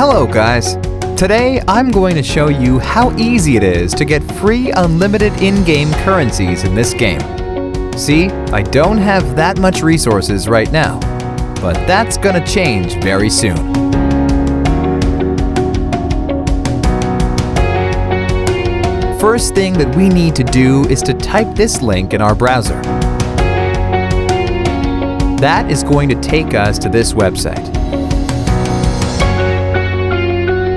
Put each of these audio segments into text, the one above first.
Hello guys! Today I'm going to show you how easy it is to get free unlimited in-game currencies in this game. See, I don't have that much resources right now, but that's gonna change very soon. First thing that we need to do is to type this link in our browser. That is going to take us to this website.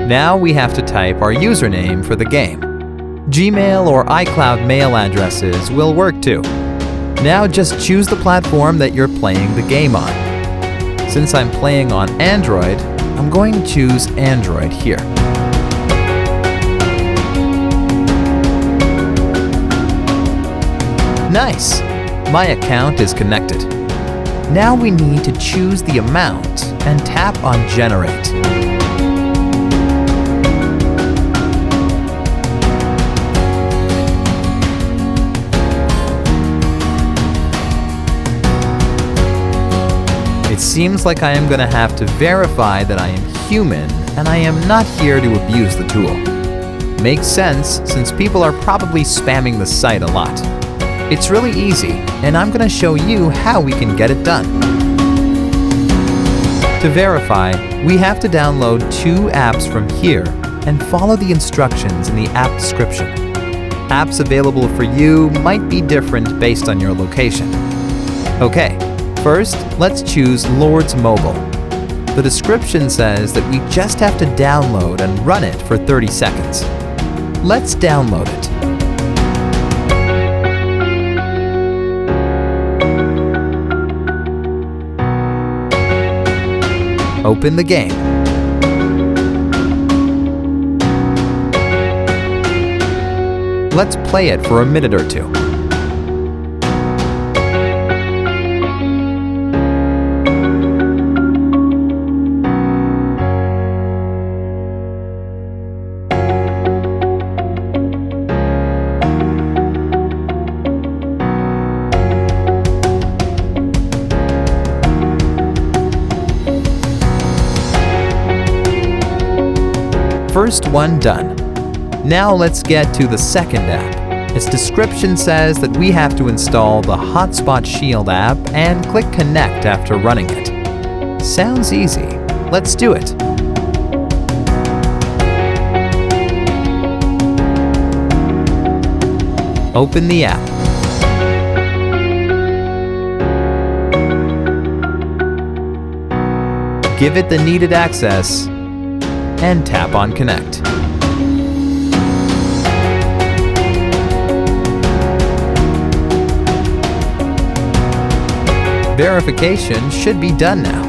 Now we have to type our username for the game. Gmail or iCloud mail addresses will work too. Now just choose the platform that you're playing the game on. Since I'm playing on Android, I'm going to choose Android here. Nice! My account is connected. Now we need to choose the amount and tap on Generate. It seems like I am going to have to verify that I am human and I am not here to abuse the tool. Makes sense since people are probably spamming the site a lot. It's really easy, and I'm going to show you how we can get it done. To verify, we have to download 2 apps from here and follow the instructions in the app description. Apps available for you might be different based on your location. Okay, first, let's choose Lords Mobile. The description says that we just have to download and run it for 30 seconds. Let's download it. Open the game. Let's play it for a minute or two. First one done. Now let's get to the second app. Its description says that we have to install the Hotspot Shield app and click Connect after running it. Sounds easy. Let's do it. Open the app. Give it the needed access and tap on Connect. Verification should be done now.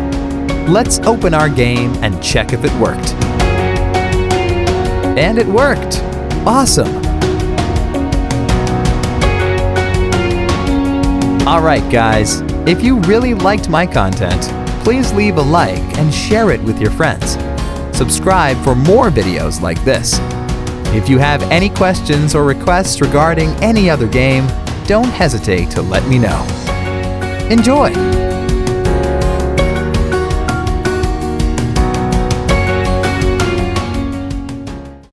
Let's open our game and check if it worked. And it worked! Awesome! Alright guys, if you really liked my content, please leave a like and share it with your friends. Subscribe for more videos like this. If you have any questions or requests regarding any other game, don't hesitate to let me know. Enjoy!